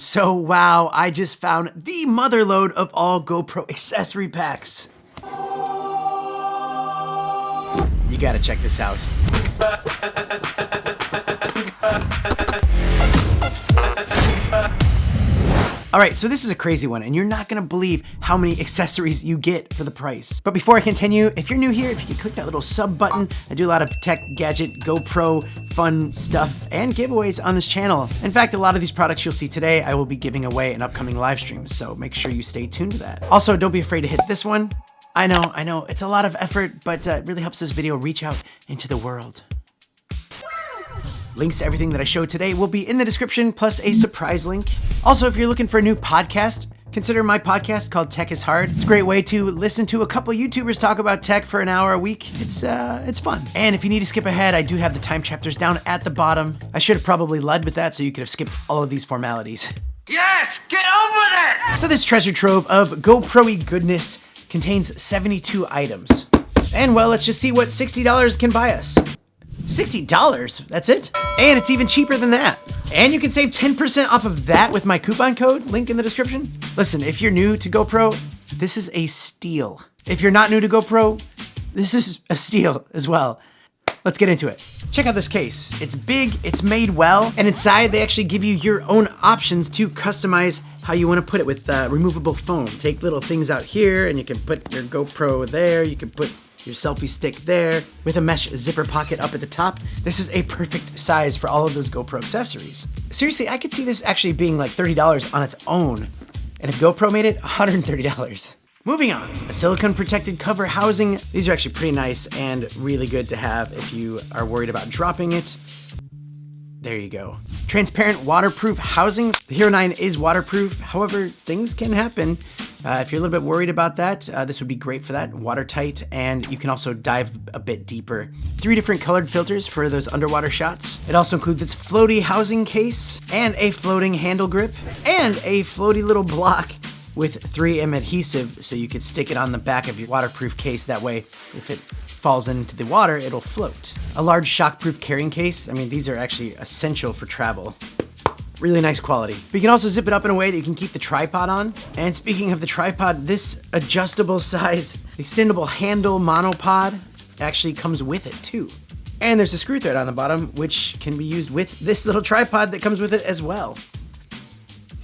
So wow, I just found the motherlode of all GoPro accessory packs. You gotta check this out. All right, so this is a crazy one, and you're not gonna believe how many accessories you get for the price. But before I continue, if you're new here, if you could click that little sub button, I do a lot of tech, gadget, GoPro, fun stuff, and giveaways on this channel. In fact, a lot of these products you'll see today, I will be giving away in upcoming live streams, so make sure you stay tuned to that. Also, don't be afraid to hit this one. I know, it's a lot of effort, but it really helps this video reach out into the world. Links to everything that I showed today will be in the description, plus a surprise link. Also, if you're looking for a new podcast, consider my podcast called Tech is Hard. It's a great way to listen to a couple YouTubers talk about tech for an hour a week. It's fun. And if you need to skip ahead, I do have the time chapters down at the bottom. I should have probably led with that so you could have skipped all of these formalities. Yes, get on with it! So this treasure trove of GoPro-y goodness contains 72 items. And well, let's just see what $60 can buy us. $60, that's it? And it's even cheaper than that. And you can save 10% off of that with my coupon code, link in the description. Listen, if you're new to GoPro, this is a steal. If you're not new to GoPro, this is a steal as well. Let's get into it. Check out this case. It's big, it's made well, and inside they actually give you your own options to customize how you want to put it with removable foam. Take little things out here and you can put your GoPro there, you can put your selfie stick there with a mesh zipper pocket up at the top. This is a perfect size for all of those GoPro accessories. Seriously, I could see this actually being like $30 on its own. And if GoPro made it, $130. Moving on, a silicone protected cover housing. These are actually pretty nice and really good to have if you are worried about dropping it. There you go. Transparent waterproof housing. The Hero 9 is waterproof. However, things can happen. If you're a little bit worried about that, this would be great for that. Watertight, and you can also dive a bit deeper. 3 different colored filters for those underwater shots. It also includes its floaty housing case, and a floating handle grip, and a floaty little block with 3M adhesive, so you could stick it on the back of your waterproof case. That way, if it falls into the water, it'll float. A large shockproof carrying case. I mean, these are actually essential for travel. Really nice quality. But you can also zip it up in a way that you can keep the tripod on. And speaking of the tripod, this adjustable size, extendable handle monopod actually comes with it too. And there's a screw thread on the bottom, which can be used with this little tripod that comes with it as well.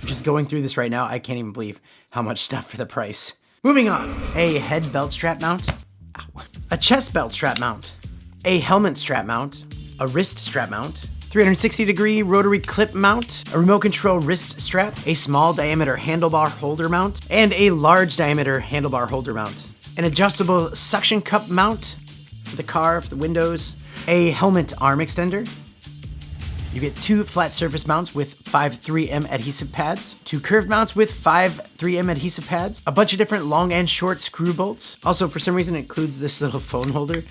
Just going through this right now, I can't even believe how much stuff for the price. Moving on, a head belt strap mount, a chest belt strap mount, a helmet strap mount, a wrist strap mount, 360-degree rotary clip mount, a remote control wrist strap, a small diameter handlebar holder mount, and a large diameter handlebar holder mount. An adjustable suction cup mount for the car, for the windows, a helmet arm extender. You get 2 flat surface mounts with 5 3M adhesive pads, 2 curved mounts with 5 3M adhesive pads, a bunch of different long and short screw bolts. Also, for some reason, it includes this little phone holder.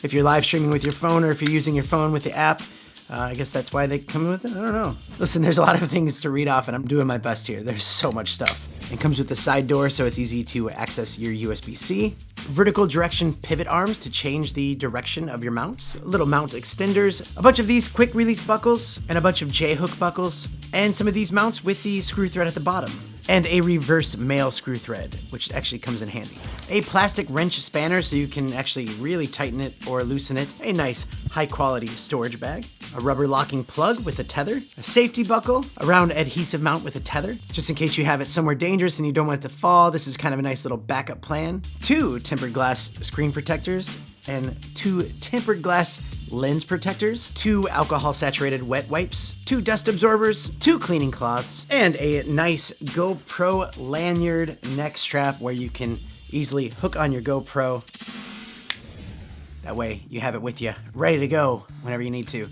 If you're live streaming with your phone or if you're using your phone with the app, I guess that's why they come with it. I don't know. Listen, there's a lot of things to read off and I'm doing my best here. There's so much stuff. It comes with the side door so it's easy to access your USB-C. Vertical direction pivot arms to change the direction of your mounts. Little mount extenders. A bunch of these quick release buckles and a bunch of J-hook buckles. And some of these mounts with the screw thread at the bottom. And a reverse male screw thread, which actually comes in handy. A plastic wrench spanner so you can actually really tighten it or loosen it. A nice high quality storage bag. A rubber locking plug with a tether. A safety buckle, a round adhesive mount with a tether. Just in case you have it somewhere dangerous and you don't want it to fall, this is kind of a nice little backup plan. 2 tempered glass screen protectors and 2 tempered glass lens protectors, 2 alcohol saturated wet wipes, 2 dust absorbers, 2 cleaning cloths, and a nice GoPro Lanyard neck strap where you can easily hook on your GoPro. That way you have it with you, ready to go whenever you need to.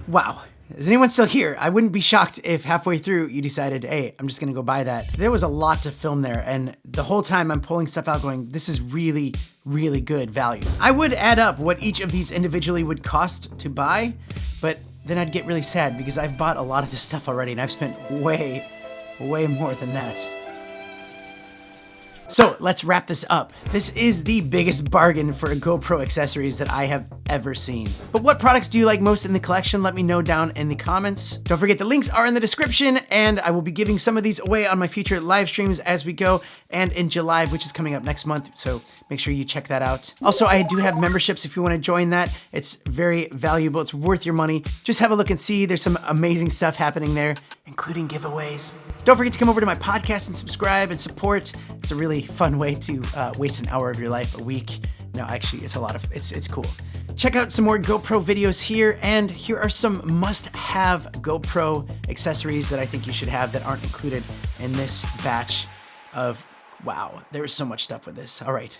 Wow. Is anyone still here? I wouldn't be shocked if halfway through you decided, hey, I'm just gonna go buy that. There was a lot to film there, and the whole time I'm pulling stuff out going, this is really, really good value. I would add up what each of these individually would cost to buy, but then I'd get really sad because I've bought a lot of this stuff already and I've spent way more than that. So let's wrap this up. This is the biggest bargain for GoPro accessories that I have ever seen. But what products do you like most in the collection? Let me know down in the comments. Don't forget the links are in the description, and I will be giving some of these away on my future live streams as we go, and in July, which is coming up next month. So make sure you check that out. Also, I do have memberships if you want to join that. It's very valuable. It's worth your money. Just have a look and see. There's some amazing stuff happening there, including giveaways. Don't forget to come over to my podcast and subscribe and support. It's a really fun way to waste an hour of your life a week. No, actually, it's a lot of, it's cool. Check out some more GoPro videos here, and here are some must-have GoPro accessories that I think you should have that aren't included in this batch of, wow, there is so much stuff with this. All right.